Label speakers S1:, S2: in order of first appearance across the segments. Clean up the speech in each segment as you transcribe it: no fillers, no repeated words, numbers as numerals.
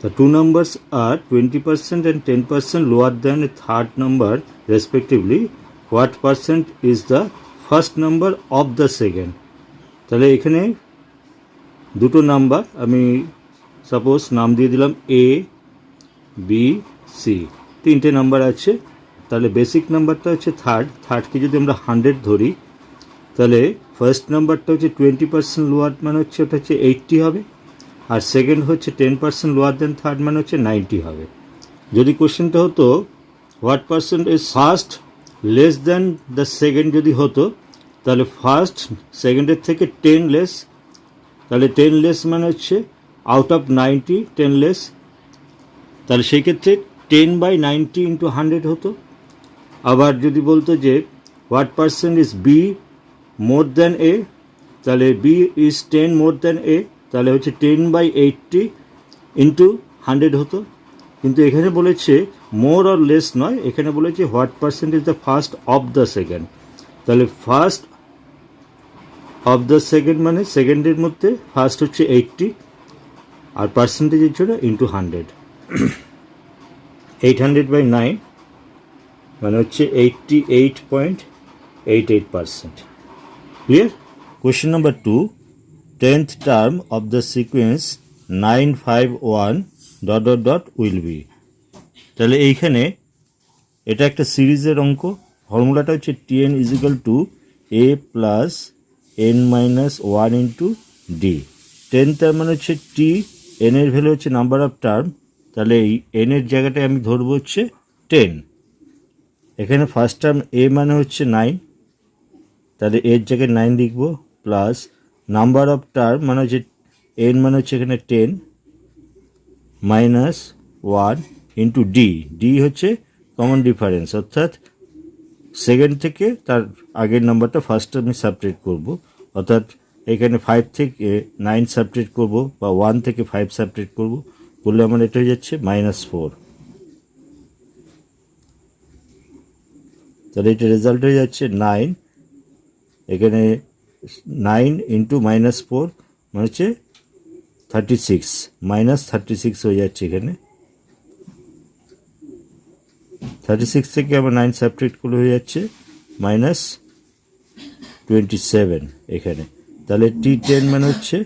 S1: The two numbers are 20% and 10% lower than a third number respectively. What percent is the first number of the second? তাহলে এখানে দুটো number আমি suppose নাম দিয়ে দিলাম A B C, তিনটে number আছে। তাহলে বেসিক নাম্বারটা হচ্ছে থার্ডকে যদি আমরা 100 ধরি, তাহলে ফার্স্ট নাম্বারটা হচ্ছে 20% লোয়ার, মানে হচ্ছে ওটা হচ্ছে 80 হবে। আর সেকেন্ড হচ্ছে 10% লোয়ার দেন থার্ড, মানে হচ্ছে 90 হবে। যদি কোশ্চেনটা হতো what percent is first less than the second যদি হতো, তাহলে ফার্স্ট সেকেন্ডের থেকে 10 লেস, তাহলে 10 লেস মানে হচ্ছে আউট অফ 90 10 লেস, তাহলে সেই ক্ষেত্রে 10/90 ইন্টু 100 হতো। আবার যদি বলতো যে what percent is b more than a, তাহলে b is 10 more than a, তাহলে হচ্ছে 10/80 ইন্টু 100 হতো। কিন্তু এখানে বলেছে মোর অর লেস নয়, এখানে বলেছে what percent is the first of the second, তাহলে ফার্স্ট অফ দ্য সেকেন্ড মানে সেকেন্ডের মধ্যে ফার্স্ট হচ্ছে 80 আর পার্সেন্টেজের জন্য ইন্টু 100। 800/9 মানে হচ্ছে 88.88%। Clear? Question number 2, 10th term of the sequence 951 ... will be. তাহলে এইখানে এটা একটা সিরিজের অঙ্ক, ফর্মুলাটা হচ্ছে tn = a + n-1 into D. 10 তার মানে হচ্ছে টি, এন এর ভ্যালু হচ্ছে নাম্বার অফ টার্ম, তাহলে এই এন এর জায়গাটায় আমি ধরবো হচ্ছে 10। এখানে ফার্স্ট টার্ম এ মানে হচ্ছে 9, তাহলে এর জায়গায় 9 লিখবো, প্লাস নাম্বার অফ টার্ম মানে হচ্ছে এন মানে হচ্ছে এখানে 10 -1 ইন্টু ডি। ডি হচ্ছে কমন ডিফারেন্স, অর্থাৎ সেকেন্ড থেকে তার আগের নাম্বারটা ফার্স্ট আমি সাবট্রেক্ট করব, অর্থাৎ এখানে 5 থেকে 9 সাবট্রেক্ট করব বা 1 থেকে 5 সাবট্রেক্ট করব, করলে আমার এটা হয়ে যাচ্ছে -4। তাহলে এটা রেজাল্ট হয়ে যাচ্ছে 9, এখানে 9 ইন্টু -4 মানে হচ্ছে 36, -36 হয়ে যাচ্ছে। এখানে 36 থেকে আবার 9 সাবট্রেক্ট করলে হয়ে যাচ্ছে -27 এখানে। তাহলে T10 মানে হচ্ছে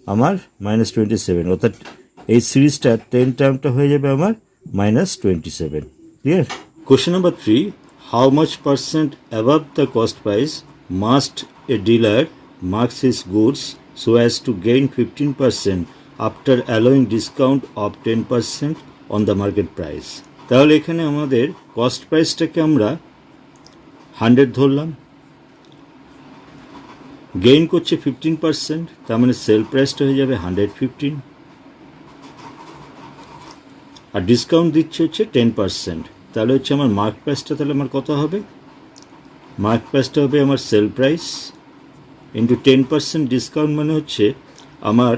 S1: আমার -27, অর্থাৎ এই সিরিজটা 10 টার্মটা হয়ে যাবে আমার -27। Clear? Question number 3, how much percent above the cost price must A dealer marks his goods so as to gain 15% after allowing discount of 10% on the market price? তাহলে এখানে আমাদের কস্ট প্রাইসটাকে আমরা 100 ধরলাম, গেইন করছে 15%, তার মানে সেল প্রাইসটা হয়ে যাবে 115, আর ডিসকাউন্ট দিচ্ছে হচ্ছে 10%, তাহলে হচ্ছে আমার মার্ক প্রাইসটা তাহলে আমার কত হবে? মার্ক প্রাইসটা হবে আমার সেল প্রাইস ইন্টু 10% ডিসকাউন্ট, মানে হচ্ছে আমার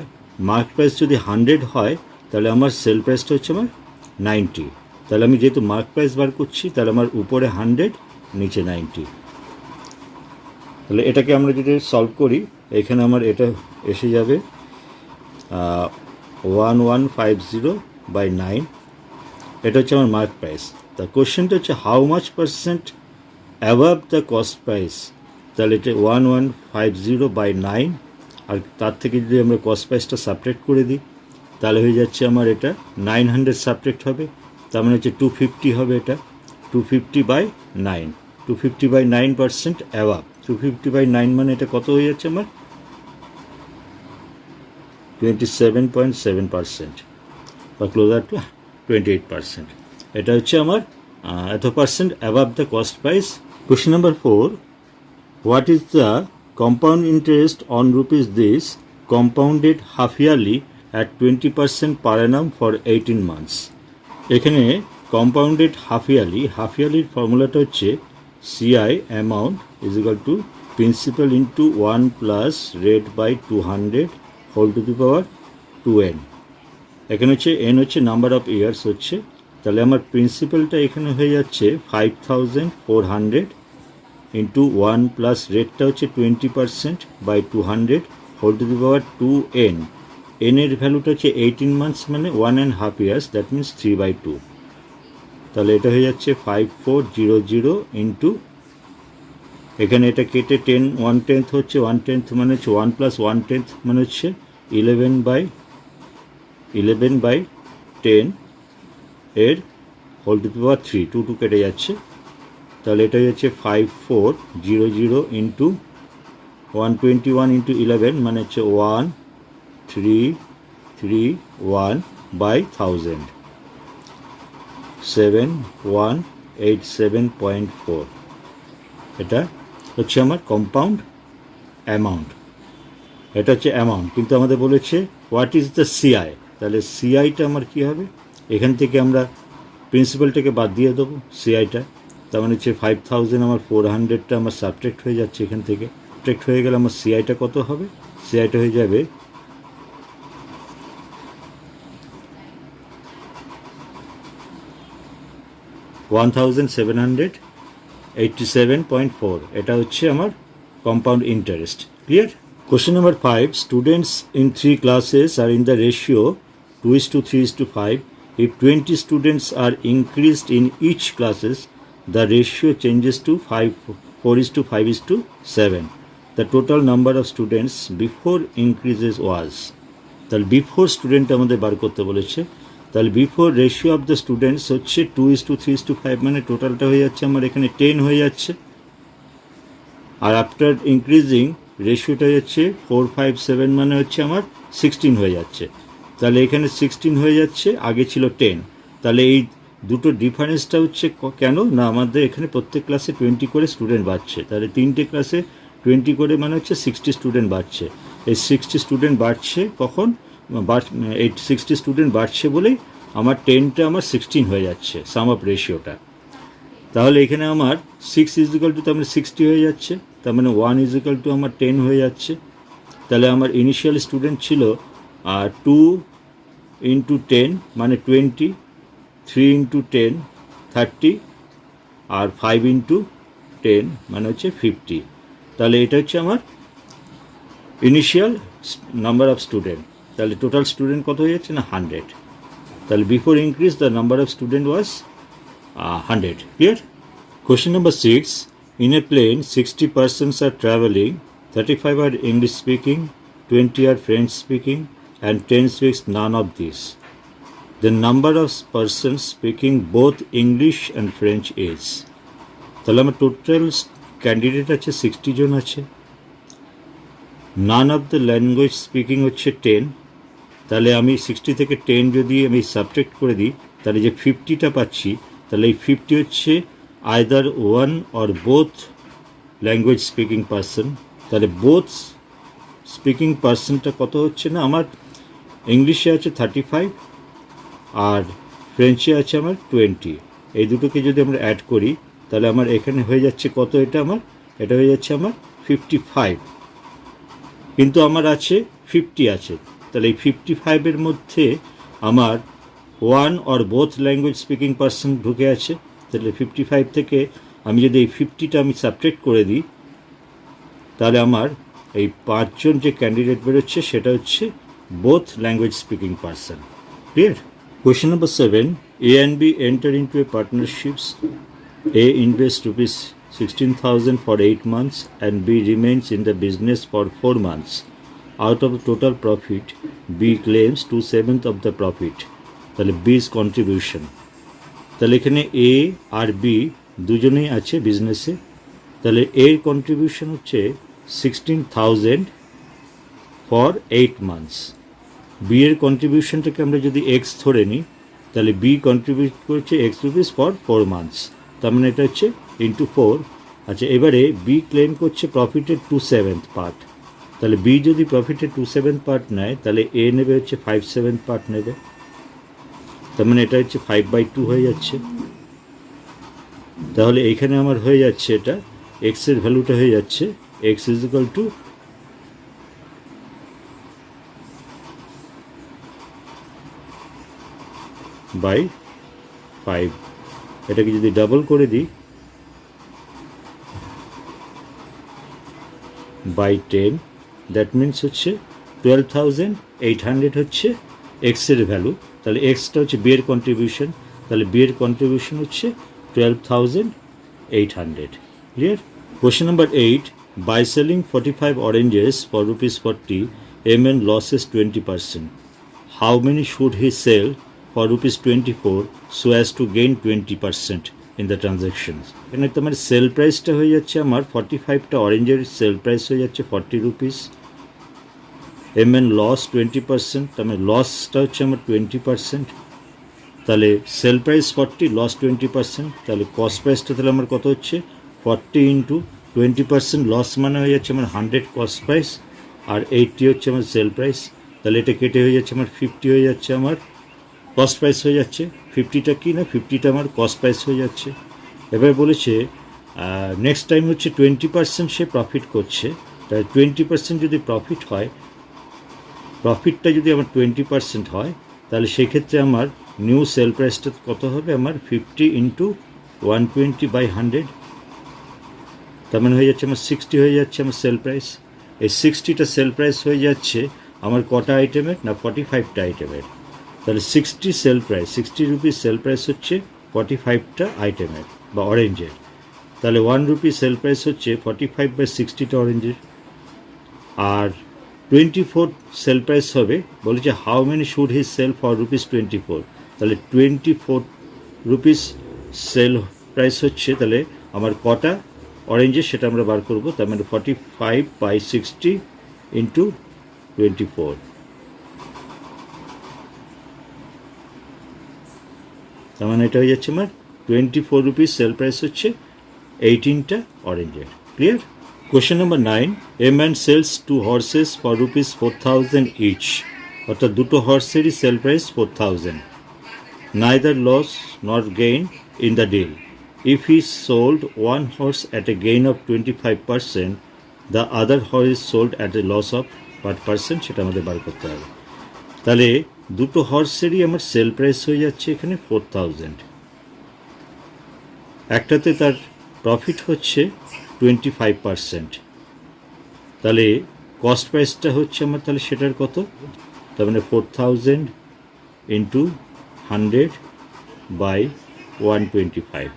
S1: মার্ক প্রাইস যদি 100 হয় তাহলে আমার সেল প্রাইসটা হচ্ছে আমার 90। তাহলে আমি যেহেতু মার্ক প্রাইস বার করছি, তাহলে আমার উপরে 100 নিচে 90। তাহলে এটাকে আমরা যদি সলভ করি, এখানে আমার এটা এসে যাবে 1150/9, এটা হচ্ছে আমার মার্ক প্রাইস। তা কোশ্চেনটা হচ্ছে how much percent above the cost price, তাহলে এটা 1150/9, আর তার থেকে যদি আমরা কস্ট প্রাইসটা সাবট্রাক্ট করে দিই, তাহলে হয়ে যাচ্ছে আমার এটা 900 সাবট্রাক্ট হবে, তার মানে হচ্ছে 250 হবে। এটা 250/9, 250/9% অ্যাবাভ। 250/9 মানে এটা কত হয়ে যাচ্ছে আমার 27.7% বা ক্লোজার টু 28%। এটা হচ্ছে আমার এত percent above the cost price. Question number 4, what is the compound interest on rupees this compounded half yearly at 20% per annum for 18 months? এখানে কম্পাউন্ডেড হাফ ইয়ারলির ফর্মুলাটা হচ্ছে CI amount is equal to principal into 1 plus rate by 200 whole to the power 2n। এখানে হচ্ছে n হচ্ছে number of years হচ্ছে, তাহলে আমার প্রিন্সিপালটা এখানে হয়ে যাচ্ছে 5400 ইন্টু 1 প্লাস রেটটা হচ্ছে 20% by 200 whole to the power 2n, N এর ভ্যালুটা হচ্ছে 18 মান্থস মানে 1.5 ইয়ার্স, দ্যাট মিনস 3/2। তাহলে এটা হয়ে যাচ্ছে 5400 ইন্টু, এখানে এটা কেটে 10 1/10 হচ্ছে, 1/10 মানে হচ্ছে 1 + 1/10 মানে হচ্ছে 11/10 এর হোল টু দি পাওয়ার 3, 2 কেটে যাচ্ছে। তাহলে এটা হচ্ছে 5400 ইন্টু 121 ইন্টু 11 মানে হচ্ছে 1331/1000, 7187.4। এটা হচ্ছে আমার কম্পাউন্ড অ্যামাউন্ট, এটা হচ্ছে অ্যামাউন্ট। কিন্তু আমাদের বলেছে হোয়াট ইজ দ্য সিআই, তাহলে সিআইটা আমার কী হবে, এখান থেকে আমরা প্রিন্সিপালটাকে বাদ দিয়ে দেবো সিআইটা, তার মানে হচ্ছে 5000 আমার 400টা আমার সাবট্রাক্ট হয়ে যাচ্ছে এখান থেকে। সাবট্রাক্ট হয়ে গেলে আমার সিআইটা কত হবে, সিআইটা হয়ে যাবে 1787.4। এটা হচ্ছে আমার compound interest. Clear? Question number 5. Students in 3 classes are in the ratio 2:3:5. If 20 students are increased in each classes, the ratio changes to 4:5:7. The total number of students before increases was. তাহলে before student আমাদের বার করতে বলেছে। তাহলে before ratio of the students হচ্ছে 2:3:5, মানে টোটালটা হয়ে যাচ্ছে আমার এখানে 10 হয়ে যাচ্ছে। আর আফটার ইনক্রিজিং রেশিওটা হচ্ছে 4:5:7 মানে হচ্ছে আমার 16 হয়ে যাচ্ছে। তাহলে এখানে 16 হয়ে যাচ্ছে, আগে ছিল 10। তাহলে এই দুটো ডিফারেন্সটা হচ্ছে কেন না, আমাদের এখানে প্রত্যেক ক্লাসে 20 করে স্টুডেন্ট বাড়ছে। তাহলে 3টে ক্লাসে 20 করে মানে হচ্ছে 60 স্টুডেন্ট বাড়ছে। এই 60 স্টুডেন্ট বাড়ছে কখন, এই 60 স্টুডেন্ট বাড়ছে বলেই আমার 10টা আমার 16 হয়ে যাচ্ছে সাম অফ রেশিওটা। তাহলে এখানে আমার 6 = তার মানে 60 হয়ে যাচ্ছে, তার মানে 1 = আমার 10 হয়ে যাচ্ছে। তাহলে আমার ইনিশিয়াল স্টুডেন্ট ছিল 2 × 10 মানে 20, 3 × 10 30, আর 5 × 10 মানে হচ্ছে 50। তাহলে এটা হচ্ছে আমার ইনিশিয়াল নাম্বার অফ স্টুডেন্ট। তাহলে টোটাল স্টুডেন্ট কত হয়ে যাচ্ছে না 100। তাহলে before increase the number of student was 100. Clear? Question number 6. In a plane, 60 persons are traveling, 35 are English speaking, 20 are French speaking, and 10 speaks none of these. The number of persons speaking both English and French is. তাহলে আমার total candidate আছে 60 জন আছে। None of the language speaking হচ্ছে 10। তাহলে আমি 60 থেকে 10 যদি আমি সাবট্রাক্ট করে দিই, তাহলে যে 50টা পাচ্ছি, তাহলে এই 50 হচ্ছে either one or both language speaking person. তাহলে বোথ স্পিকিং পারসনটা কত হচ্ছে না, আমার ইংলিশে আছে 35 আর ফ্রেঞ্চে আছে আমার 20। এই দুটোকে যদি আমরা অ্যাড করি তাহলে আমার এখানে হয়ে যাচ্ছে কত, এটা হয়ে যাচ্ছে আমার 55। কিন্তু আমার আছে 50 আছে। তাহলে এই 55-এর মধ্যে আমার one or both language speaking person ঢুকে আছে। তাহলে 55 থেকে আমি যদি এই 50টা আমি সাবট্রাক্ট করে দিই, তাহলে আমার এই 5 জন যে ক্যান্ডিডেট বেরোচ্ছে সেটা হচ্ছে both language speaking person. Clear? Question number 7. A and B enter into a partnerships. A invests ₹16,000 for 8 months and B remains in the business for 4 months. Out of the total profit, B claims 2/7 of the profit. তাহলে B's contribution. তাহলে এখানে A R B দুজনেই আছে বিজনেসে। তাহলে এর contribution হচ্ছে 16,000 for 8 months. B এর কন্ট্রিবিউশনটাকে আমরা যদি এক্স ধরে নিই, তাহলে বি কন্ট্রিবিউট করছে X ফর 4 মান্থস, তার মানে এটা হচ্ছে ইন্টু 4। আচ্ছা, এবারে বি ক্লেম করছে প্রফিটের 2/7 পার্ট। তাহলে বি যদি প্রফিটের 2/7 পার্ট নেয়, তাহলে এ নেবে হচ্ছে 5/7 পার্ট নেবে, তার মানে এটা হচ্ছে 5/2 হয়ে যাচ্ছে। তাহলে এইখানে আমার হয়ে যাচ্ছে এটা এক্সের ভ্যালুটা হয়ে যাচ্ছে X = বাই 5। এটাকে যদি ডাবল করে দিই বাই 10, দ্যাট মিনস হচ্ছে 12,800 হচ্ছে এক্সের ভ্যালু, তাহলে এক্সটা হচ্ছে বি এর কন্ট্রিবিউশন, তাহলে বি এর কন্ট্রিবিউশন হচ্ছে 12,800। Clear? Question number 8, by selling 45 oranges for ₹40, MN losses 20%. How many should he sell for ₹24 so as to gain 20% in the transactions? এখানে তোমার সেল প্রাইসটা হয়ে যাচ্ছে আমার 45টা অরেঞ্জের সেল প্রাইস হয়ে যাচ্ছে 40 রুপিস, MN লস 20%, তার মানে লসটা হচ্ছে আমার 20%, তাহলে সেল প্রাইস 40, লস 20%, তাহলে কস্ট প্রাইসটা তাহলে আমার কত হচ্ছে 40 ইন্টু 20%, লস মানে হয়ে যাচ্ছে আমার 100 কস্ট প্রাইস, আর 80 হচ্ছে আমার সেল প্রাইস, তাহলে এটা কেটে হয়ে যাচ্ছে আমার 50 হয়ে যাচ্ছে আমার কস্ট প্রাইস হয়ে যাচ্ছে। 50টা কি না, 50টা আমার কস্ট প্রাইস হয়ে যাচ্ছে। এবার বলেছে নেক্সট টাইম হচ্ছে 20% সে প্রফিট করছে, তাহলে 20% যদি প্রফিট হয়, প্রফিটটা যদি আমার 20% হয়, তাহলে সেক্ষেত্রে আমার নিউ সেল প্রাইসটা কত হবে আমার 50 ইন্টু 120/100, তার মানে হয়ে যাচ্ছে আমার 60 হয়ে যাচ্ছে আমার সেল প্রাইস। এই 60টা সেল প্রাইস হয়ে যাচ্ছে আমার কটা আইটেমের না 45টা আইটেমের, তাহলে 60 sell price, 60 rupees sell price হচ্ছে 45টা আইটেমের বা অরেঞ্জের, তাহলে 1 রুপি সেল প্রাইস হচ্ছে 45/60টা অরেঞ্জের, আর 24 সেল প্রাইস হবে। বলেছে how many should he sell for ₹24, তাহলে 24 রুপিস সেল প্রাইস হচ্ছে, তাহলে আমার কটা অরেঞ্জের সেটা আমরা বার করবো, তার মানে 45/60 ইন্টু 24, তার মানে এটা হয়ে যাচ্ছে আমার 24 রুপিস সেল প্রাইস হচ্ছে 18টা অরেঞ্জের। Clear? Question number 9, a man sells 2 horses for ₹4000 each, অর্থাৎ দুটো হর্সেরই sale price 4000, neither loss nor gain in the deal. If he sold one horse at a gain of 25%, the other horse is sold at a loss of what percent, সেটা আমাদের বার করতে হবে। তাহলে দুটো হর্সেরই আমার সেল প্রাইস হয়ে যাচ্ছে এখানে 4000, একটাতে তার প্রফিট হচ্ছে 25%, তাহলে কস্ট প্রাইসটা হচ্ছে আমার তাহলে সেটার কত, তার মানে 4000 ইন্টু 100/125,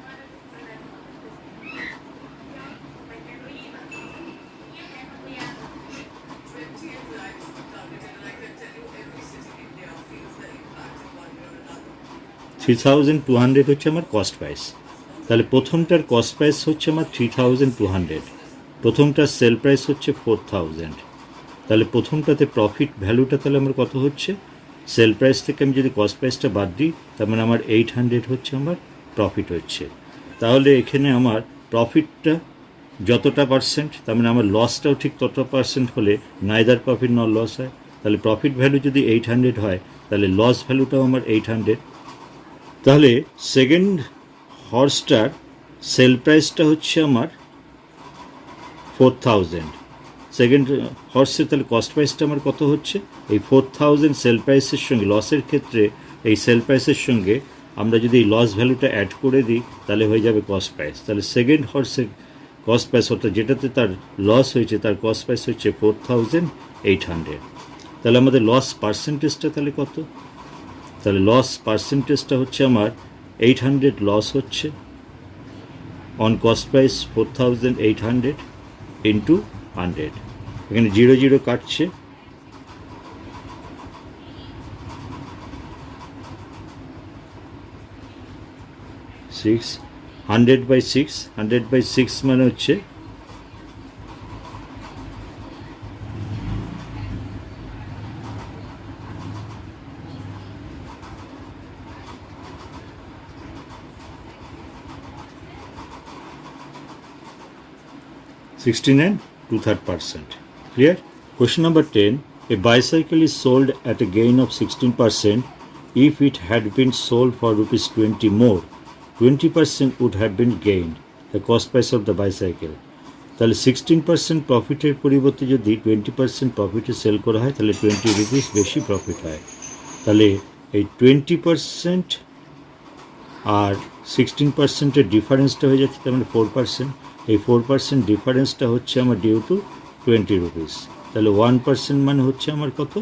S1: $3200 হচ্ছে আমার কস্ট প্রাইস। তাহলে প্রথমটার কস্ট প্রাইস হচ্ছে আমার 3200, প্রথমটার সেল প্রাইস হচ্ছে 4000, তাহলে প্রথমটাতে প্রফিট ভ্যালুটা তাহলে আমার কত হচ্ছে, সেল প্রাইস থেকে আমি যদি কস্ট প্রাইসটা বাদ দিই, তার মানে আমার 800 হচ্ছে আমার প্রফিট হচ্ছে। তাহলে এখানে আমার প্রফিটটা যতটা পার্সেন্ট, তার মানে আমার লসটাও ঠিক ততটা পার্সেন্ট হলে নাইদার প্রফিট নর লস হয়, তাহলে প্রফিট ভ্যালু যদি 800 হয়, তাহলে লস ভ্যালুটাও আমার 800। তাহলে সেকেন্ড হর্সটার সেল প্রাইসটা হচ্ছে আমার 4000, সেকেন্ড হর্সের তাহলে কস্ট প্রাইসটা আমার কত হচ্ছে, এই 4000 সেল প্রাইসের সঙ্গে লসের ক্ষেত্রে এই সেল প্রাইসের সঙ্গে আমরা যদি এই লস ভ্যালুটা অ্যাড করে দিই, তাহলে হয়ে যাবে কস্ট প্রাইস। তাহলে সেকেন্ড হর্সের কস্ট প্রাইস, অর্থাৎ যেটাতে তার লস হয়েছে তার কস্ট প্রাইস হচ্ছে 4800, তাহলে আমাদের লস পার্সেন্টেজটা তাহলে কত, তাহলে লস পার্সেন্টেজটা হচ্ছে আমার 800 লস হচ্ছে অন কস্ট প্রাইস 4800 ইন্টু 100, এখানে 0 0 কাটছে, 100/6, 100/6 মানে হচ্ছে 69 2/3%. Clear? Question number 10. A bicycle is sold at a gain of 16%. If it had been sold for ₹20 more, 20% would have been gained, the cost price of the bicycle. তাহলে 16% প্রফিটের পরিবর্তে যদি 20% প্রফিটে sell করা হয়, তাহলে 20 রুপিস বেশি প্রফিট হয়। তাহলে এই 20% আর 16%-এর ডিফারেন্সটা হয়ে যাচ্ছে তার মানে 4%, এই 4% ডিফারেন্সটা হচ্ছে আমার ডিউ টু 20 রুপিস। তাহলে 1% মানে হচ্ছে আমার কত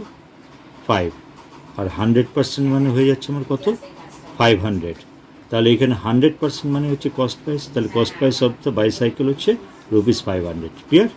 S1: 5, আর 100% মানে হয়ে যাচ্ছে আমার কত 500। তাহলে এখানে 100% মানে হচ্ছে কস্ট প্রাইস, তাহলে cost price of the bicycle হচ্ছে ₹500। ক্লিয়ার?